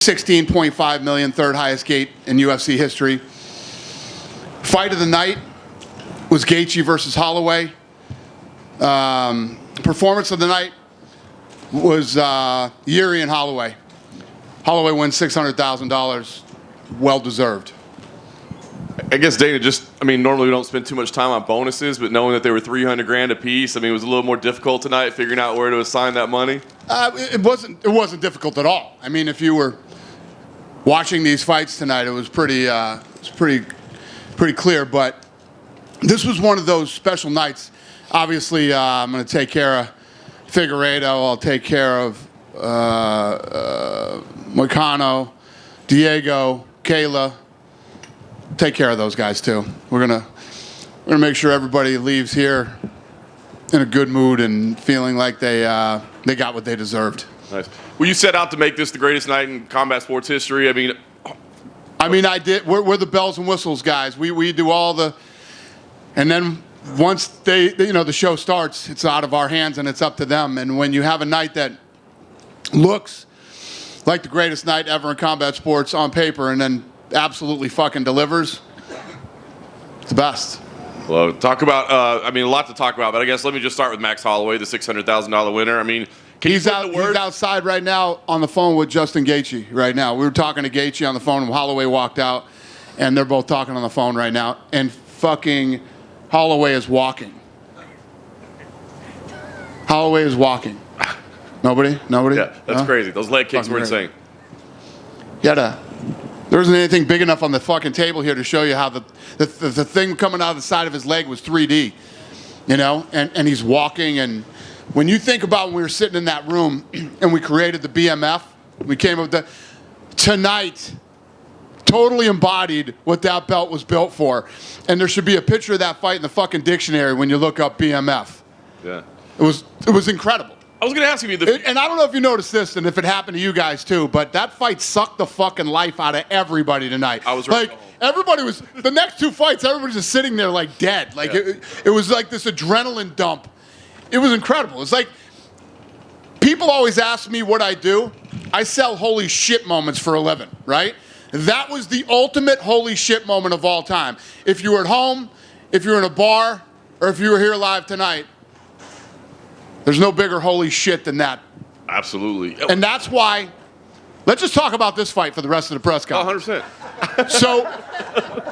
$16.5 million, third highest gate in UFC history. Fight of the night was Gaethje versus Holloway. Performance of the night was Yuri and Holloway. Holloway wins $600,000. Well deserved. I guess, Dana, normally we don't spend too much time on bonuses, but knowing that they were $300,000 a piece, it was a little more difficult tonight figuring out where to assign that money. It wasn't difficult at all. If you were watching these fights tonight, it was pretty clear. But this was one of those special nights. Obviously, I'm going to take care of Figueiredo. I'll take care of Moicano, Diego, Kayla. Take care of those guys too. We're gonna make sure everybody leaves here in a good mood and feeling like they got what they deserved. Nice. Well, you set out to make this the greatest night in combat sports history. I did. We're the bells and whistles guys. We do all the, and then once the show starts, it's out of our hands and it's up to them. And when you have a night that looks like the greatest night ever in combat sports on paper, and then absolutely fucking delivers, it's the best. Well, talk about, a lot to talk about, but I guess let me just start with Max Holloway, the $600,000 winner. He's outside right now on the phone with Justin Gaethje right now. We were talking to Gaethje on the phone when Holloway walked out, and they're both talking on the phone right now, and fucking Holloway is walking. Holloway is walking. Nobody? Yeah, that's crazy. Those leg kicks were insane. There isn't anything big enough on the fucking table here to show you how the thing coming out of the side of his leg was 3D, and he's walking. And when you think about when we were sitting in that room and we created the BMF, we came up with tonight totally embodied what that belt was built for. And there should be a picture of that fight in the fucking dictionary when you look up BMF. Yeah. It was incredible. I was going to ask you and I don't know if you noticed this and if it happened to you guys too, but that fight sucked the fucking life out of everybody tonight. I was right. Everybody was, the next two fights, everybody's just sitting there like dead. It was like this adrenaline dump. It was incredible. It's like, people always ask me what I do. I sell holy shit moments for a living, right? That was the ultimate holy shit moment of all time. If you were at home, if you were in a bar, or if you were here live tonight, there's no bigger holy shit than that. Absolutely. And that's why, let's just talk about this fight for the rest of the press conference. 100%. So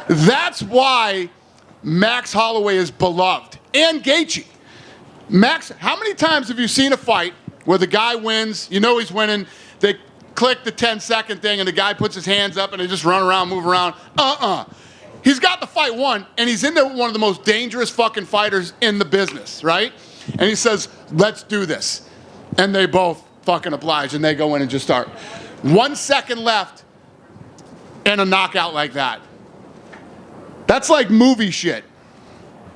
that's why Max Holloway is beloved. And Gaethje. Max, how many times have you seen a fight where the guy wins, he's winning, they click the 10-second thing and the guy puts his hands up and they just run around, move around? He's got the fight won, and he's in there with one of the most dangerous fucking fighters in the business, right? And he says, let's do this. And they both fucking oblige, and they go in and just start. 1 second left, and a knockout like that. That's like movie shit.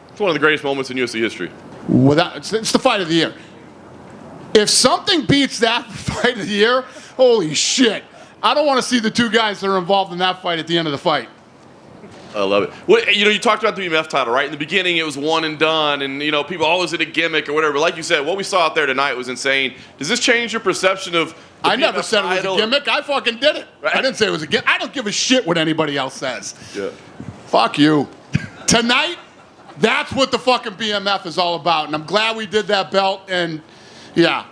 It's one of the greatest moments in UFC history. It's the fight of the year. If something beats that fight of the year, holy shit. I don't want to see the two guys that are involved in that fight at the end of the fight. I love it. Well, you talked about the BMF title, right? In the beginning, it was one and done, and people always did a gimmick or whatever. But like you said, what we saw out there tonight was insane. Does this change your perception of the I BMF never said it was a gimmick. I fucking did it. Right. I didn't say it was a gimmick. I don't give a shit what anybody else says. Yeah. Fuck you. Tonight, that's what the fucking BMF is all about, and I'm glad we did that belt, and yeah.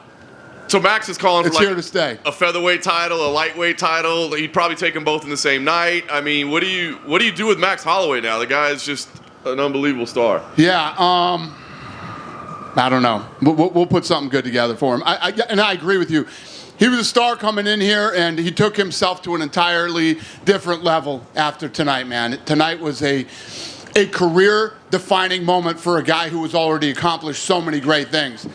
So Max is calling for here to stay. A featherweight title, a lightweight title. You'd probably take them both in the same night. What do you do with Max Holloway now? The guy is just an unbelievable star. Yeah, I don't know. We'll put something good together for him. And I agree with you. He was a star coming in here, and he took himself to an entirely different level after tonight, man. Tonight was a career-defining moment for a guy who has already accomplished so many great things,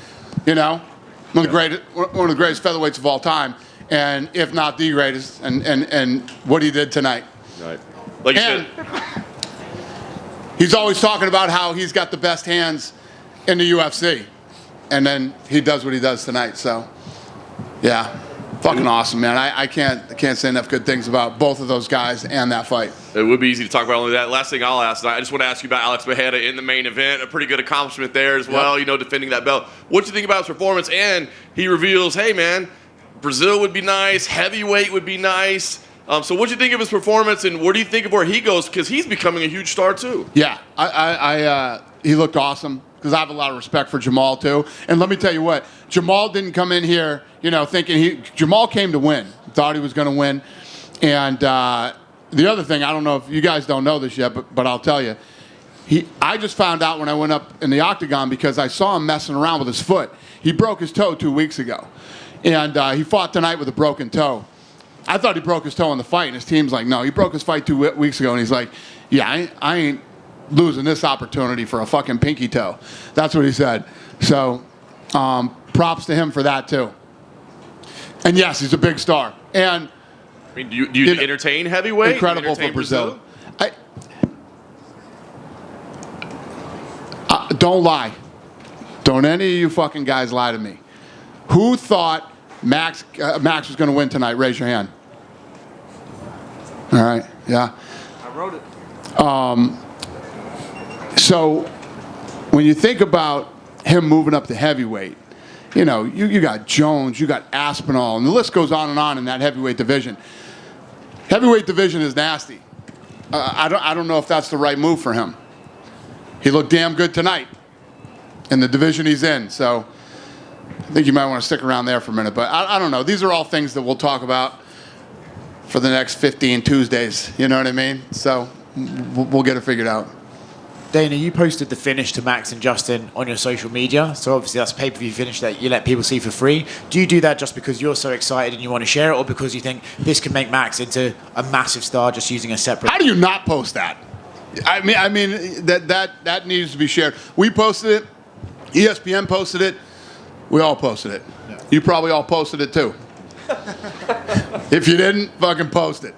One of the greatest featherweights of all time, and if not the greatest, and what he did tonight. Right. Like you said. He's always talking about how he's got the best hands in the UFC, and then he does what he does tonight. So, yeah, fucking awesome, man. I can't say enough good things about both of those guys and that fight. It would be easy to talk about only that. Last thing I'll ask, I just want to ask you about Alex Mejia in the main event. A pretty good accomplishment there as well, defending that belt. What do you think about his performance? And he reveals, hey, man, Brazil would be nice. Heavyweight would be nice. So what do you think of his performance, and what do you think of where he goes? Because he's becoming a huge star too. Yeah, he looked awesome because I have a lot of respect for Jamal too. And let me tell you what, Jamal didn't come in here, thinking Jamal came to win. Thought he was going to win. And the other thing, I don't know if you guys don't know this yet, but I'll tell you, I just found out when I went up in the octagon because I saw him messing around with his foot. He broke his toe 2 weeks ago, and he fought tonight with a broken toe. I thought he broke his toe in the fight, and his team's like, no, he broke his fight 2 weeks ago, and he's like, yeah, I ain't losing this opportunity for a fucking pinky toe. That's what he said. So props to him for that, too. And, yes, he's a big star. And I mean, do you entertain heavyweight? Incredible for Brazil. Don't lie. Don't any of you fucking guys lie to me. Who thought Max was going to win tonight? Raise your hand. All right. Yeah. I wrote it. So when you think about him moving up to heavyweight, you got Jones, you got Aspinall, and the list goes on in that heavyweight division. Heavyweight division is nasty. I don't know if that's the right move for him. He looked damn good tonight in the division he's in. So I think you might want to stick around there for a minute. But I don't know. These are all things that we'll talk about for the next 15 Tuesdays. You know what I mean? So we'll get it figured out. Dana, you posted the finish to Max and Justin on your social media. So obviously that's a pay-per-view finish that you let people see for free. Do you do that just because you're so excited and you want to share it, or because you think this can make Max into a massive star just using a separate... How do you not post that? I mean that needs to be shared. We posted it. ESPN posted it. We all posted it. Yeah. You probably all posted it too. If you didn't, fucking post it.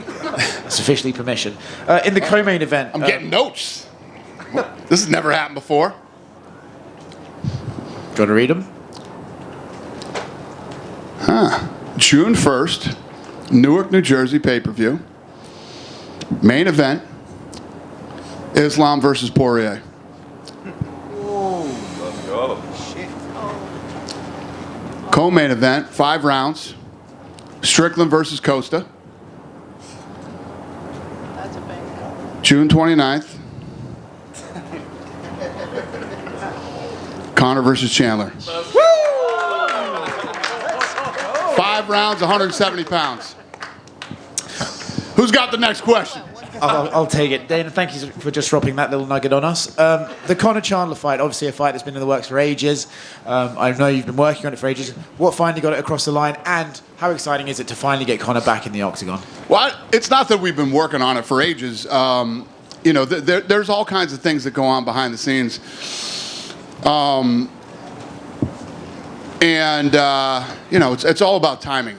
That's officially permission. In the co-main event... I'm getting notes. This has never happened before. Do you want to read them? June 1st, Newark, New Jersey pay-per-view. Main event, Islam versus Poirier. Let's go. Co-main event, 5 rounds, Strickland versus Costa. That's a bang. June 29th. Conor versus Chandler. 5 rounds, 170 pounds. Who's got the next question? I'll take it. Dana, thank you for just dropping that little nugget on us. The Conor Chandler fight, obviously a fight that's been in the works for ages. I know you've been working on it for ages. What finally got it across the line, and how exciting is it to finally get Conor back in the octagon? Well, it's not that we've been working on it for ages. There's all kinds of things that go on behind the scenes. It's all about timing.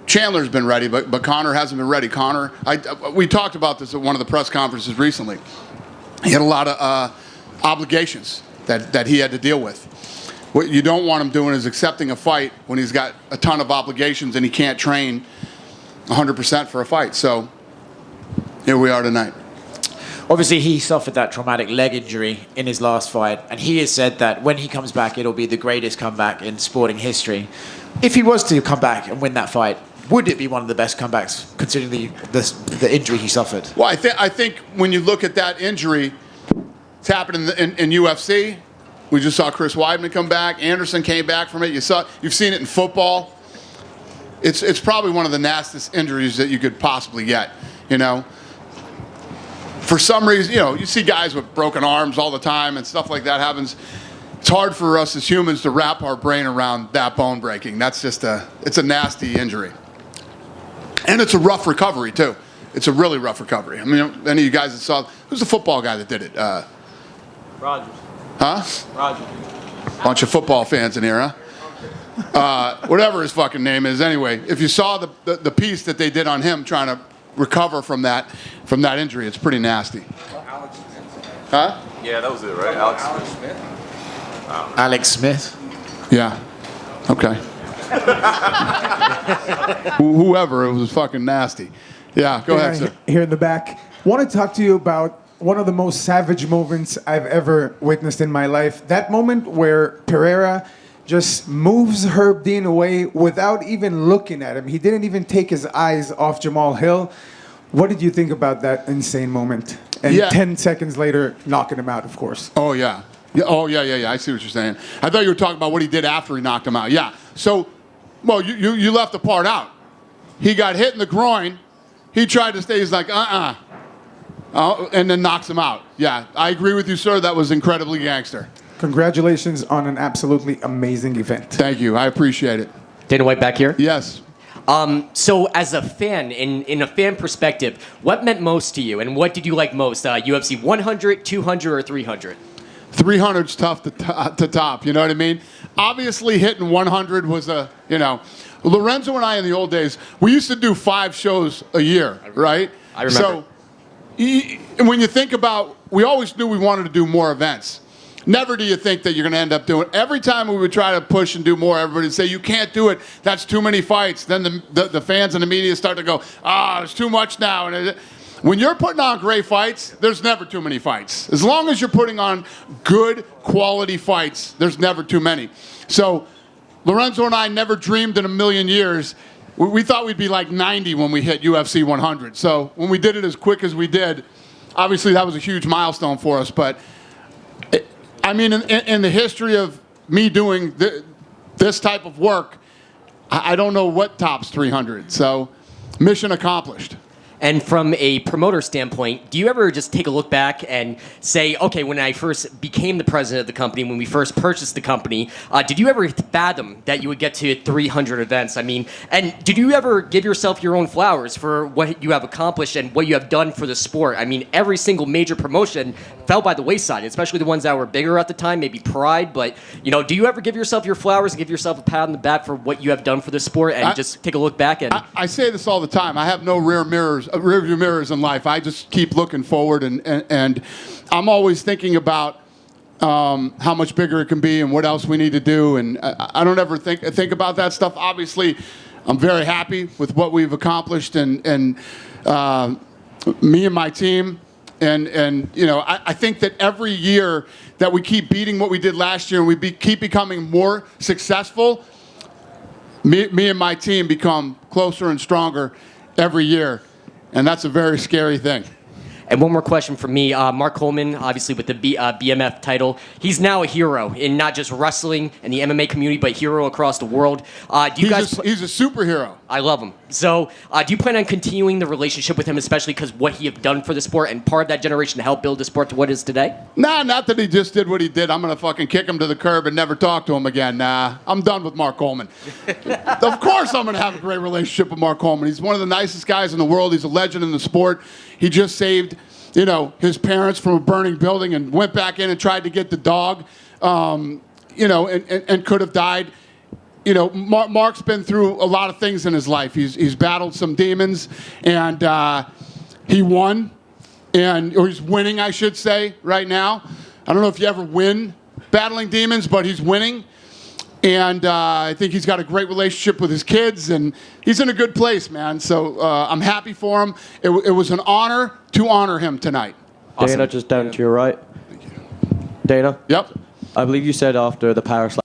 Chandler's been ready, but Conor hasn't been ready. Conor, we talked about this at one of the press conferences recently. He had a lot of obligations that he had to deal with. What you don't want him doing is accepting a fight when he's got a ton of obligations and he can't train 100% for a fight. So here we are tonight. Obviously, he suffered that traumatic leg injury in his last fight, and he has said that when he comes back, it'll be the greatest comeback in sporting history. If he was to come back and win that fight, would it be one of the best comebacks, considering the injury he suffered? Well, I think when you look at that injury, it's happened in UFC. We just saw Chris Weidman come back. Anderson came back from it. You've seen it in football. It's probably one of the nastiest injuries that you could possibly get, For some reason, you see guys with broken arms all the time and stuff like that happens. It's hard for us as humans to wrap our brain around that bone breaking. That's just it's a nasty injury. And it's a rough recovery, too. It's a really rough recovery. I mean, any of you guys that saw, who's the football guy that did it? Rogers. Huh? Rogers. Bunch of football fans in here, huh? Whatever his fucking name is. Anyway, if you saw the piece that they did on him trying to recover from that injury, it's pretty nasty. Alex Smith. Huh? Yeah, that was it, right? Alex Smith. Alex Smith? Yeah. Okay. Whoever, it was fucking nasty. Yeah, go ahead, sir. Here in the back. Want to talk to you about one of the most savage moments I've ever witnessed in my life. That moment where Pereira just moves Herb Dean away without even looking at him. He didn't even take his eyes off Jamal Hill. What did you think about that insane moment? And Yeah. 10 seconds later, knocking him out, of course. Oh, yeah. Oh, yeah. I see what you're saying. I thought you were talking about what he did after he knocked him out. Yeah. So, well, you left the part out. He got hit in the groin. He tried to stay. He's like, and then knocks him out. Yeah, I agree with you, sir. That was incredibly gangster. Congratulations on an absolutely amazing event. Thank you. I appreciate it. Dana White back here. Yes. So as a fan, in a fan perspective, what meant most to you, and what did you like most? UFC 100, 200, or 300? 300's tough to top. You know what I mean? Obviously, hitting 100 was Lorenzo and I in the old days, we used to do 5 shows a year, right? I remember. So when you think about, we always knew we wanted to do more events. Never do you think that you're going to end up doing. Every time we would try to push and do more, everybody would say, you can't do it. That's too many fights. Then the fans and the media start to go, there's too much now. And when you're putting on great fights, there's never too many fights. As long as you're putting on good quality fights, there's never too many. So Lorenzo and I never dreamed in a million years. We thought we'd be like 90 when we hit UFC 100. So when we did it as quick as we did, obviously that was a huge milestone for us. But in the history of me doing this type of work, I don't know what tops 300. So mission accomplished. And from a promoter standpoint, do you ever just take a look back and say, okay, when I first became the president of the company, when we first purchased the company, did you ever fathom that you would get to 300 events? And did you ever give yourself your own flowers for what you have accomplished and what you have done for the sport? Every single major promotion fell by the wayside, especially the ones that were bigger at the time, maybe Pride. But, do you ever give yourself your flowers and give yourself a pat on the back for what you have done for the sport and just take a look back? And I say this all the time. I have no rearview mirrors in life. I just keep looking forward, and I'm always thinking about how much bigger it can be and what else we need to do. And I don't ever think about that stuff. Obviously, I'm very happy with what we've accomplished, and me and my team. And I think that every year that we keep beating what we did last year and we keep becoming more successful, me and my team become closer and stronger every year. And that's a very scary thing. And one more question from me. Mark Coleman, obviously with the BMF title, he's now a hero in not just wrestling and the MMA community, but hero across the world. He's a superhero. I love him. So do you plan on continuing the relationship with him, especially because what he have done for the sport and part of that generation to help build the sport to what it is today? Nah, not that he just did what he did. I'm going to fucking kick him to the curb and never talk to him again. Nah, I'm done with Mark Coleman. Of course I'm going to have a great relationship with Mark Coleman. He's one of the nicest guys in the world. He's a legend in the sport. He just saved, his parents from a burning building and went back in and tried to get the dog, and could have died. Mark's been through a lot of things in his life. He's battled some demons, and he won, or he's winning, I should say, right now. I don't know if you ever win battling demons, but he's winning. And I think he's got a great relationship with his kids, and he's in a good place, man. So I'm happy for him. It was an honor to honor him tonight. Awesome. Dana, just down to your right. Thank you. Dana? Yep. I believe you said after the power slam.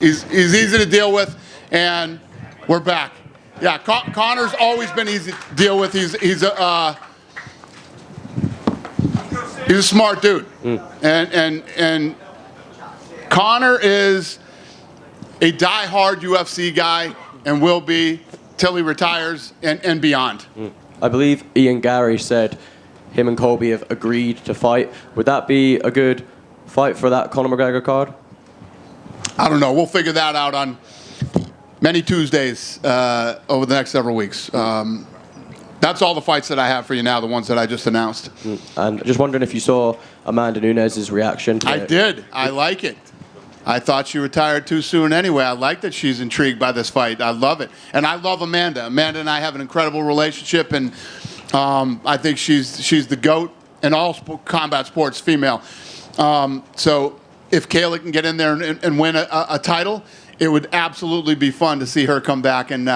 He's easy to deal with, and we're back. Yeah, Conor's always been easy to deal with. He's a smart dude, and Conor is a die-hard UFC guy and will be till he retires and beyond. I believe Ian Gary said him and Colby have agreed to fight. Would that be a good fight for that Conor McGregor card? I don't know. We'll figure that out on many Tuesdays over the next several weeks. That's all the fights that I have for you now, the ones that I just announced. And just wondering if you saw Amanda Nunes' reaction to I it. did. I like it. I thought she retired too soon anyway. I like that she's intrigued by this fight. I love it. And I love Amanda. Amanda and I have an incredible relationship, and I think she's the GOAT in all combat sports, female. So if Kayla can get in there and win a title, it would absolutely be fun to see her come back and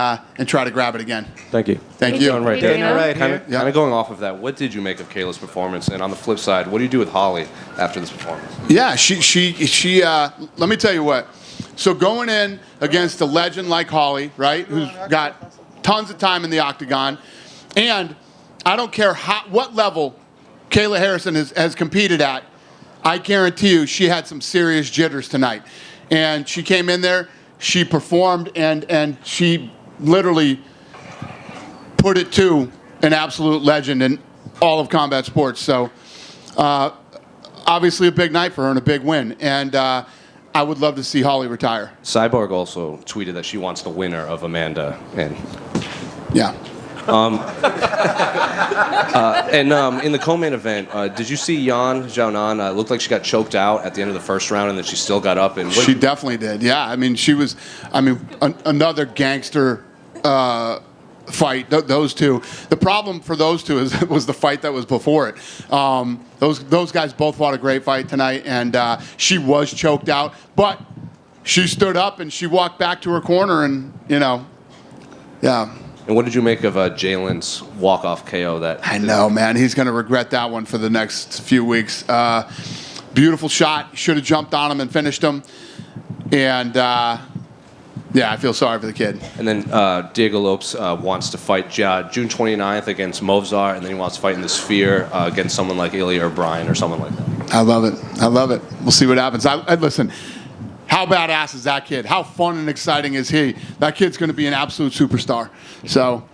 try to grab it again. Thank you. Thank you. Right, Dana, right kind here. of going off of that, what did you make of Kayla's performance? And on the flip side, what do you do with Holly after this performance? Yeah, she let me tell you what. So going in against a legend like Holly, right, who's got tons of time in the octagon, and I don't care what level Kayla Harrison has competed at, I guarantee you she had some serious jitters tonight. And she came in there, she performed, and she literally put it to an absolute legend in all of combat sports. So obviously a big night for her and a big win. And I would love to see Holly retire. Cyborg also tweeted that she wants the winner of Amanda. And Yeah. in the co-main event, did you see Yan Xiaonan? Looked like she got choked out at the end of the first round, and then she still got up. And She definitely did. Yeah, I mean, she was. I mean, another gangster fight. Those two. The problem for those two was the fight that was before it. Those guys both fought a great fight tonight, and she was choked out, but she stood up and she walked back to her corner, and yeah. And what did you make of Jalen's walk-off KO? I know, man. He's going to regret that one for the next few weeks. Beautiful shot. Should have jumped on him and finished him. And, yeah, I feel sorry for the kid. And then Diego Lopes wants to fight June 29th against Movzar, and then he wants to fight in the Sphere against someone like Ilya or Bryan or someone like that. I love it. I love it. We'll see what happens. Listen, how badass is that kid? How fun and exciting is he? That kid's going to be an absolute superstar. So,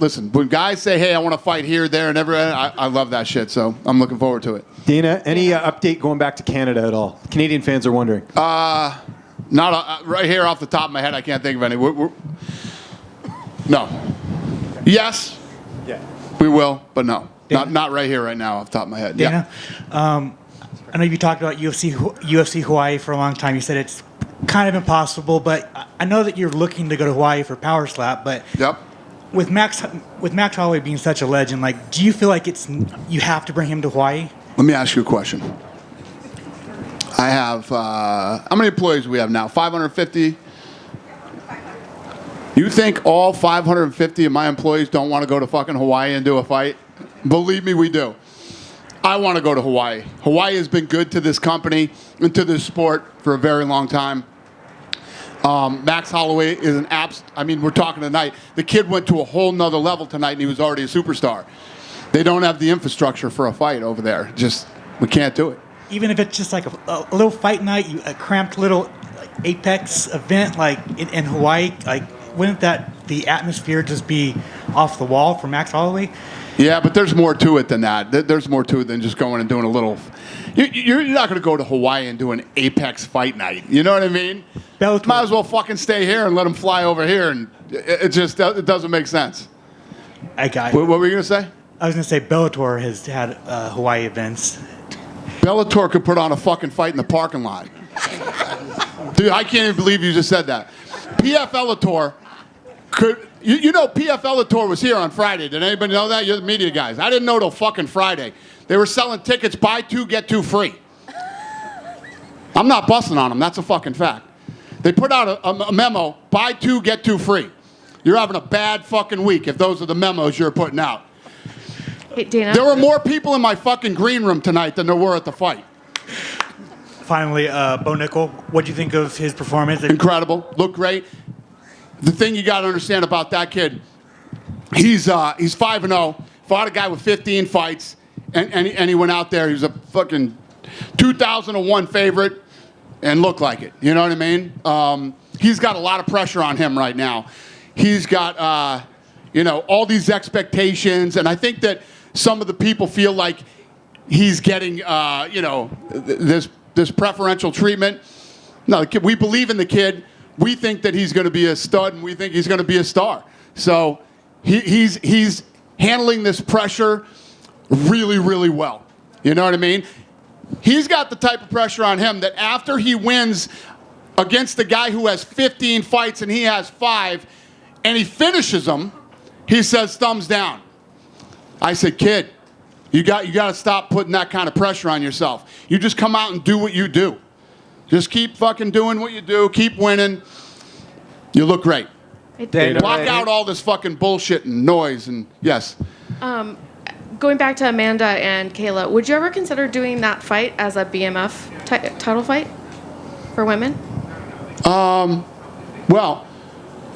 listen, when guys say, hey, I want to fight here, there, and everywhere, I love that shit. So I'm looking forward to it. Dana, any update going back to Canada at all? Canadian fans are wondering. Not right here off the top of my head. I can't think of any. No. Yes. Yeah. We will, but no. Dana? Not right here, right now, off the top of my head. Dana, I know you talked about UFC Hawaii for a long time. You said it's kind of impossible, but I know that you're looking to go to Hawaii for Power Slap. But Yep. with Max Holloway being such a legend, like, do you feel like you have to bring him to Hawaii? Let me ask you a question. I have, how many employees do we have now? 550? You think all 550 of my employees don't want to go to fucking Hawaii and do a fight? Believe me, we do. I want to go to Hawaii. Hawaii has been good to this company and to this sport for a very long time. Max Holloway is an I mean, we're talking tonight. The kid went to a whole nother level tonight, and he was already a superstar. They don't have the infrastructure for a fight over there. Just, we can't do it. Even if it's just like a little fight night, a cramped little Apex event like in Hawaii, like, wouldn't the atmosphere just be off the wall for Max Holloway? Yeah, but there's more to it than that. There's more to it than just going and doing a little. You're not going to go to Hawaii and do an Apex fight night. You know what I mean? Bellator. Might as well fucking stay here and let them fly over here, and it doesn't make sense. I got it. What were you going to say? I was going to say Bellator has had Hawaii events. Bellator could put on a fucking fight in the parking lot. Dude, I can't even believe you just said that. PF Bellator could. You know PF Bellator was here on Friday. Did anybody know that? You're the media guys. I didn't know till fucking Friday. They were selling tickets, buy two, get two free. I'm not busting on them. That's a fucking fact. They put out a memo, buy two, get two free. You're having a bad fucking week if those are the memos you're putting out. Hey, Dana. There were more people in my fucking green room tonight than there were at the fight. finally, Bo Nickel, what do you think of his performance? Incredible. Looked great. The thing you got to understand about that kid, he's 5-0. Fought a guy with 15 fights, and he went out there. He was a fucking 2001 favorite and looked like it. You know what I mean? He's got a lot of pressure on him right now. He's got, all these expectations, and I think that some of the people feel like he's getting, this preferential treatment. No, we believe in the kid. We think that he's going to be a stud, and we think he's going to be a star. So he's handling this pressure really, really well. You know what I mean? He's got the type of pressure on him that after he wins against the guy who has 15 fights and he has 5, and he finishes them, he says, thumbs down. I said, kid, you got to stop putting that kind of pressure on yourself. You just come out and do what you do. Just keep fucking doing what you do. Keep winning. You look great. Block out all this fucking bullshit and noise and yes. Going back to Amanda and Kayla, would you ever consider doing that fight as a BMF title fight for women? Well,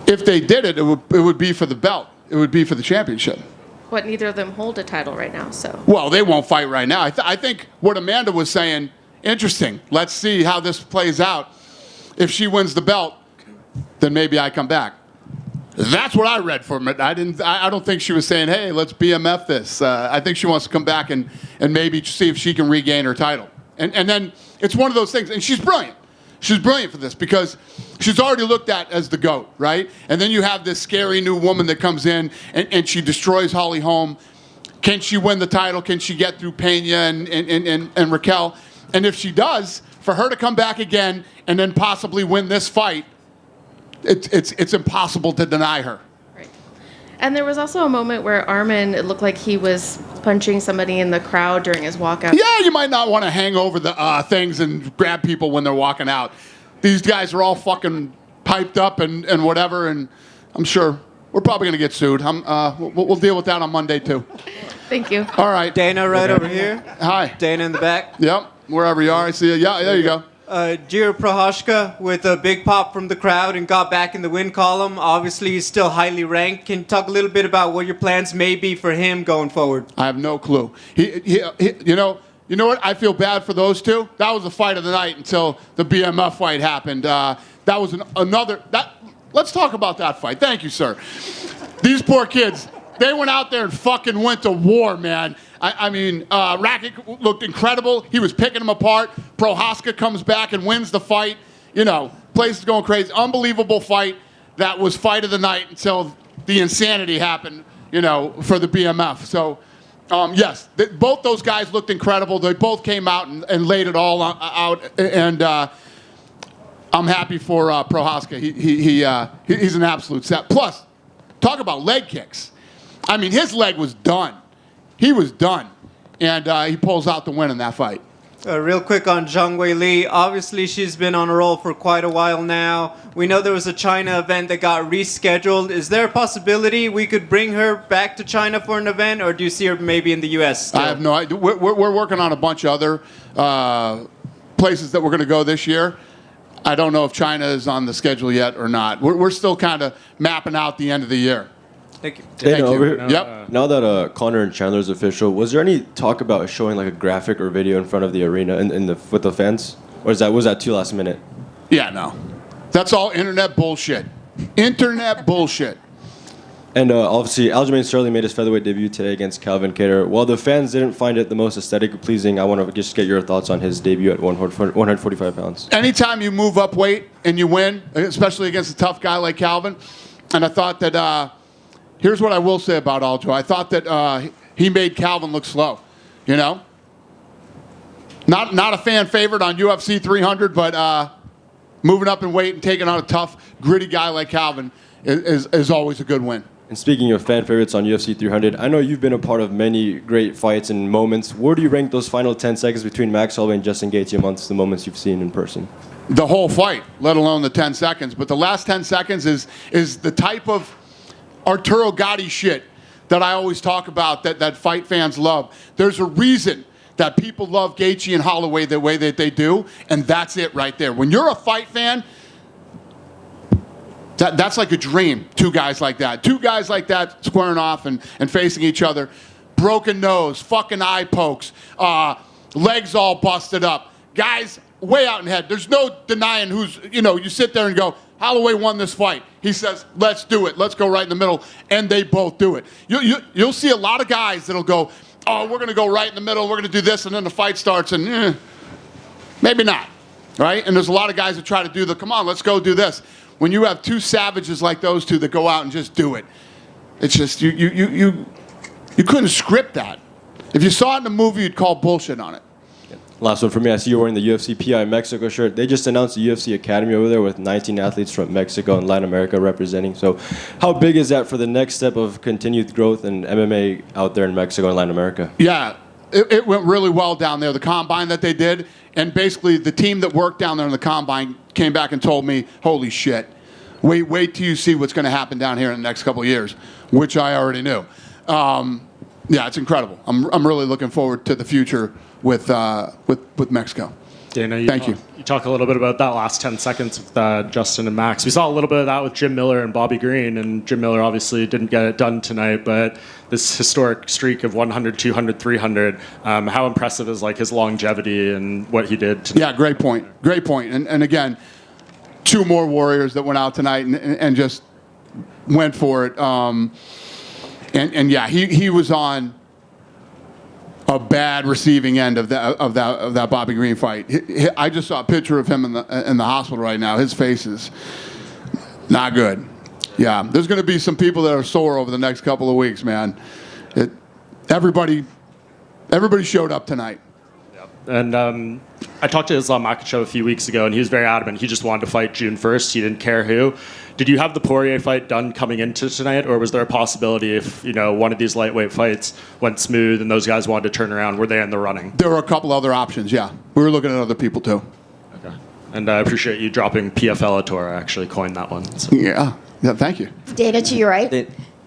if they did it, it would be for the belt. It would be for the championship. But neither of them hold a title right now, so. Well, they won't fight right now. I think what Amanda was saying, interesting. Let's see how this plays out. If she wins the belt, then maybe I come back. That's what I read from it. I don't think she was saying, hey, let's BMF this. I think she wants to come back and maybe see if she can regain her title. And then it's one of those things. And she's brilliant. She's brilliant for this because she's already looked at as the GOAT, right? And then you have this scary new woman that comes in and she destroys Holly Holm. Can she win the title? Can she get through Pena and Raquel? And if she does, for her to come back again and then possibly win this fight, it's impossible to deny her. Right. And there was also a moment where Armin, it looked like he was punching somebody in the crowd during his walkout. Yeah, you might not want to hang over the things and grab people when they're walking out. These guys are all fucking piped up and whatever, and I'm sure we're probably going to get sued. We'll deal with that on Monday, too. Thank you. All right. Dana right over here. Hi. Dana in the back. Yep, wherever you are. I see you. Yeah, there you go. Jiri Prochazka with a big pop from the crowd and got back in the win column. Obviously, he's still highly ranked. Can you talk a little bit about what your plans may be for him going forward? I have no clue. You know what? I feel bad for those two. That was the fight of the night until the BMF fight happened. That was another. Let's talk about that fight. Thank you, sir. These poor kids. They went out there and fucking went to war, man. Rakic looked incredible. He was picking them apart. Prochazka comes back and wins the fight. Place is going crazy. Unbelievable fight. That was fight of the night until the insanity happened, for the BMF. So, yes, both those guys looked incredible. They both came out and laid it all out. And I'm happy for Prochazka. He's an absolute set. Plus, talk about leg kicks. His leg was done. He was done. And he pulls out the win in that fight. Real quick on Zhang Weili. Obviously, she's been on a roll for quite a while now. We know there was a China event that got rescheduled. Is there a possibility we could bring her back to China for an event, or do you see her maybe in the U.S. still? I have no idea. We're working on a bunch of other places that we're going to go this year. I don't know if China is on the schedule yet or not. We're still kind of mapping out the end of the year. Thank you. Dana, over here. Yep. Now that Conor and Chandler's official, was there any talk about showing like a graphic or video in front of the arena with the fans, or was that too last minute? Yeah, no. That's all internet bullshit. Internet bullshit. And obviously, Aljamain Sterling made his featherweight debut today against Calvin Kattar. While the fans didn't find it the most aesthetically pleasing, I want to just get your thoughts on his debut at 145 pounds. Anytime you move up weight and you win, especially against a tough guy like Calvin, and I thought that... Here's what I will say about Aljo. I thought that he made Calvin look slow, Not a fan favorite on UFC 300, but moving up in weight and taking on a tough, gritty guy like Calvin is always a good win. And speaking of fan favorites on UFC 300, I know you've been a part of many great fights and moments. Where do you rank those final 10 seconds between Max Holloway and Justin Gaethje amongst the moments you've seen in person? The whole fight, let alone the 10 seconds. But the last 10 seconds is the type of Arturo Gatti shit that I always talk about that fight fans love. There's a reason that people love Gaethje and Holloway the way that they do, and that's it right there. When you're a fight fan, that's like a dream. Two guys like that squaring off and facing each other. Broken nose, fucking eye pokes, legs all busted up. Guys way out in head. There's no denying you sit there and go, Holloway won this fight. He says, let's do it. Let's go right in the middle. And they both do it. You'll see a lot of guys that'll go, oh, we're going to go right in the middle. We're going to do this. And then the fight starts and maybe not. Right? And there's a lot of guys that try to do come on, let's go do this. When you have two savages like those two that go out and just do it, it's just, you couldn't script that. If you saw it in a movie, you'd call bullshit on it. Last one for me. I see you're wearing the UFC PI Mexico shirt. They just announced the UFC Academy over there with 19 athletes from Mexico and Latin America representing. So how big is that for the next step of continued growth in MMA out there in Mexico and Latin America? Yeah, it went really well down there. The combine that they did, and basically the team that worked down there in the combine came back and told me, holy shit, wait till you see what's going to happen down here in the next couple of years, which I already knew. Yeah, it's incredible. I'm really looking forward to the future with Mexico. Dana, Thank you. You talk a little bit about that last 10 seconds with Justin and Max. We saw a little bit of that with Jim Miller and Bobby Green, and Jim Miller obviously didn't get it done tonight, but this historic streak of 100, 200, 300, how impressive is his longevity and what he did tonight? Yeah, great point. Great point. And again, two more Warriors that went out tonight and just went for it. And yeah, he was on a bad receiving end of that Bobby Green fight. I just saw a picture of him in the hospital right now. His face is not good. Yeah, there's going to be some people that are sore over the next couple of weeks, man. Everybody showed up tonight. And I talked to Islam Makhachev a few weeks ago, and he was very adamant. He just wanted to fight June 1st. He didn't care who. Did you have the Poirier fight done coming into tonight, or was there a possibility if one of these lightweight fights went smooth and those guys wanted to turn around, were they in the running? There were a couple other options, yeah. We were looking at other people, too. Okay. And I appreciate you dropping PFL Tour. I actually coined that one. So. Yeah, thank you. Dana, to your right. Yeah.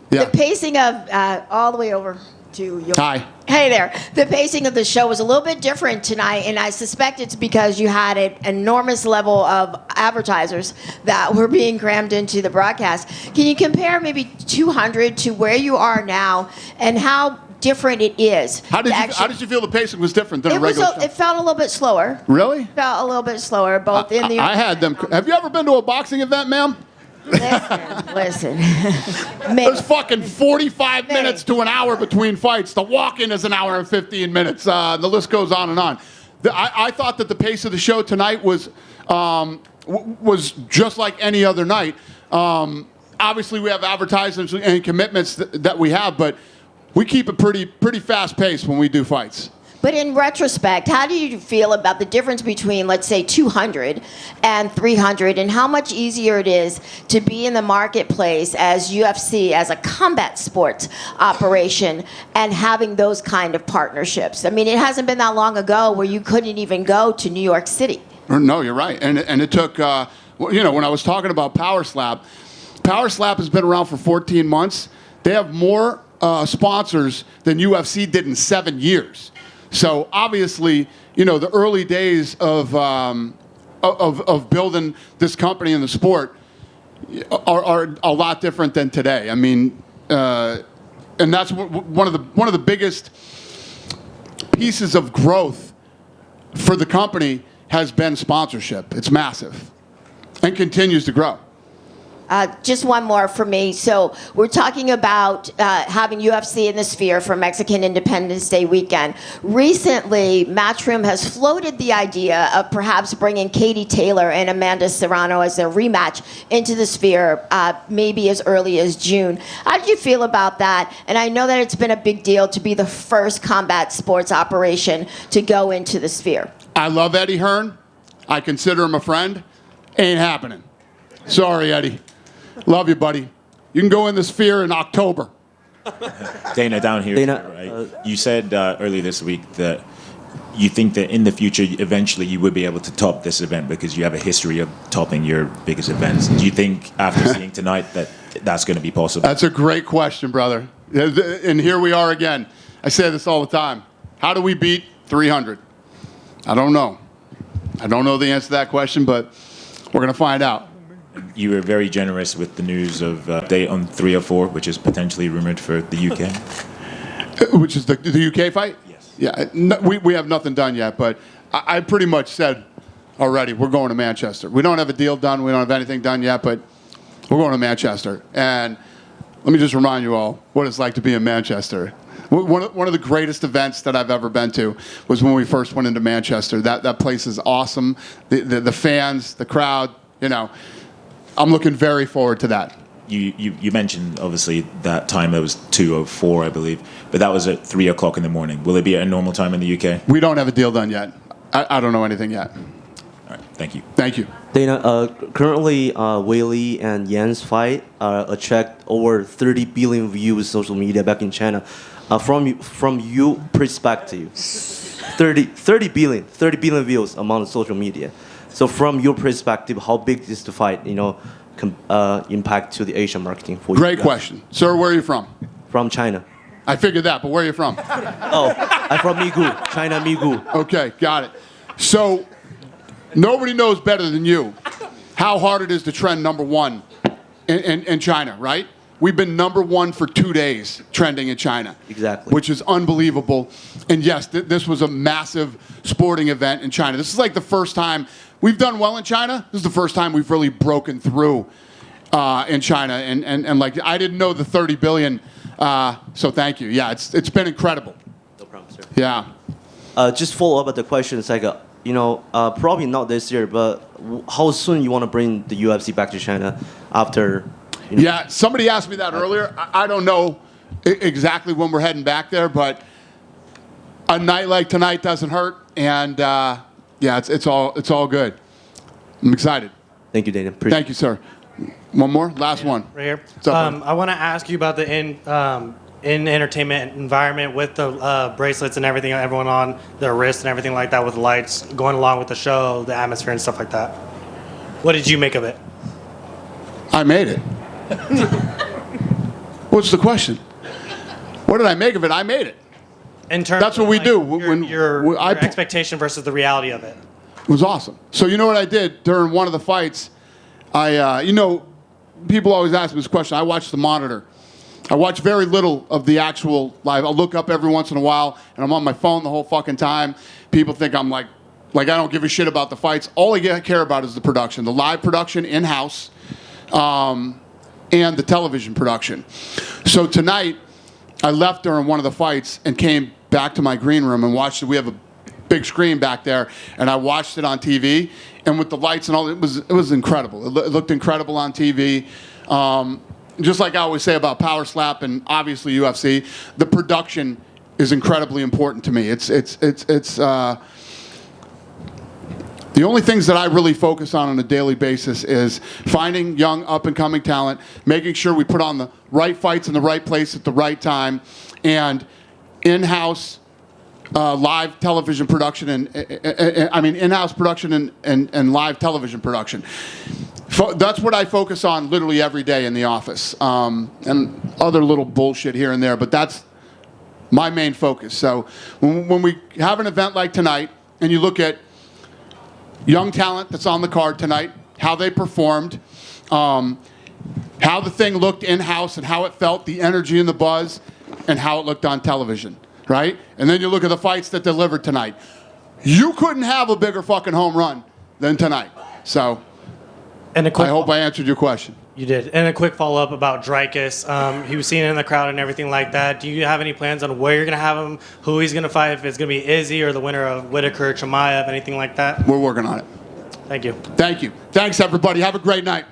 The pacing of all the way over to your... Hi. Hey there. The pacing of the show was a little bit different tonight, and I suspect it's because you had an enormous level of advertisers that were being crammed into the broadcast. Can you compare maybe 200 to where you are now and how different it is? How did you feel the pacing was different than a regular show? It felt a little bit slower. Really? Felt a little bit slower, both in the... I had them... Have you ever been to a boxing event, ma'am? Listen. There's fucking 45 minutes to an hour between fights. The walk-in is an hour and 15 minutes. The list goes on and on. I thought that the pace of the show tonight was just like any other night. Obviously, we have advertisements and commitments that we have, but we keep a pretty fast pace when we do fights. But in retrospect, how do you feel about the difference between, let's say, 200 and 300, and how much easier it is to be in the marketplace as UFC, as a combat sports operation, and having those kind of partnerships? I mean, it hasn't been that long ago where you couldn't even go to New York City. No, you're right. And it took, when I was talking about Power Slap has been around for 14 months. They have more sponsors than UFC did in 7 years. So obviously, the early days of building this company and the sport are a lot different than today. I mean, and that's one of the biggest pieces of growth for the company has been sponsorship. It's massive and continues to grow. Just one more for me. So we're talking about having UFC in the Sphere for Mexican Independence Day weekend. Recently, Matchroom has floated the idea of perhaps bringing Katie Taylor and Amanda Serrano as a rematch into the Sphere, maybe as early as June. How did you feel about that? And I know that it's been a big deal to be the first combat sports operation to go into the Sphere. I love Eddie Hearn. I consider him a friend. Ain't happening. Sorry, Eddie. Love you, buddy. You can go in the Sphere in October. Dana, down here, right? You said earlier this week that you think that in the future, eventually, you would be able to top this event because you have a history of topping your biggest events. Do you think, after seeing tonight, that that's going to be possible? That's a great question, brother. And here we are again. I say this all the time. How do we beat 300. I don't know. I don't know the answer to that question, but we're going to find out. You were very generous with the news of date on 304, which is potentially rumored for the UK. Which is the UK fight? Yes. Yeah, no, we have nothing done yet, but I pretty much said already we're going to Manchester. We don't have a deal done. We don't have anything done yet, but we're going to Manchester. And let me just remind you all what it's like to be in Manchester. One of the greatest events that I've ever been to was when we first went into Manchester. That place is awesome. The fans, the crowd, you know. I'm looking very forward to that. You mentioned, obviously, that time it was 2:04, I believe, but that was at 3 o'clock in the morning. Will it be at a normal time in the UK? We don't have a deal done yet. I don't know anything yet. All right, thank you. Thank you. Dana, currently, Weili and Yan's fight attract over 30 billion views social media back in China. From your perspective, 30 billion views among the social media. So from your perspective, how big is the fight, impact to the Asian marketing for you? Great question. Sir, where are you from? From China. I figured that, but where are you from? I'm from Migu, China Migu. Okay, got it. So nobody knows better than you how hard it is to trend number one in China, right? We've been number one for 2 days trending in China. Exactly. Which is unbelievable. And yes, this was a massive sporting event in China. This is like the first time we've done well in China. This is the first time we've really broken through in China. And like, I didn't know the 30 billion. So thank you. Yeah, it's been incredible. No problem, sir. Yeah. Just follow up at the question. It's like, probably not this year, but how soon you want to bring the UFC back to China after... Yeah, somebody asked me that earlier. I don't know exactly when we're heading back there, but a night like tonight doesn't hurt, and yeah, it's all good. I'm excited. Thank you, Dana. Thank you, sir. One more, last one. Right here. What's up, buddy? I want to ask you about the in entertainment environment with the bracelets and everything, everyone on their wrists and everything like that, with the lights going along with the show, the atmosphere and stuff like that. What did you make of it? I made it. What's the question? What did I make of it? I made it. In terms That's what of, we like, do. Your expectation versus the reality of it. It was awesome. So you know what I did during one of the fights? People always ask me this question. I watch the monitor. I watch very little of the actual live. I'll look up every once in a while, and I'm on my phone the whole fucking time. People think I'm like I don't give a shit about the fights. All I care about is the production, the live production in-house, and the television production. So tonight, I left during one of the fights and came back to my green room and watched it. We have a big screen back there, and I watched it on TV. And with the lights and all, it was incredible. It looked incredible on TV. Just like I always say about Power Slap and obviously UFC, the production is incredibly important to me. It's the only things that I really focus on a daily basis is finding young up-and-coming talent, making sure we put on the right fights in the right place at the right time, and in-house live television production in-house production and live television production. That's what I focus on literally every day in the office, and other little bullshit here and there, but that's my main focus. So when we have an event like tonight, and you look at young talent that's on the card tonight, how they performed, how the thing looked in-house and how it felt, the energy and the buzz, and how it looked on television, right? And then you look at the fights that delivered tonight. You couldn't have a bigger fucking home run than tonight. So I hope I answered your question. You did. And a quick follow-up about Dreykus. He was seen in the crowd and everything like that. Do you have any plans on where you're going to have him, who he's going to fight, if it's going to be Izzy or the winner of Whitaker, Chimaev, anything like that? We're working on it. Thank you. Thank you. Thanks, everybody. Have a great night.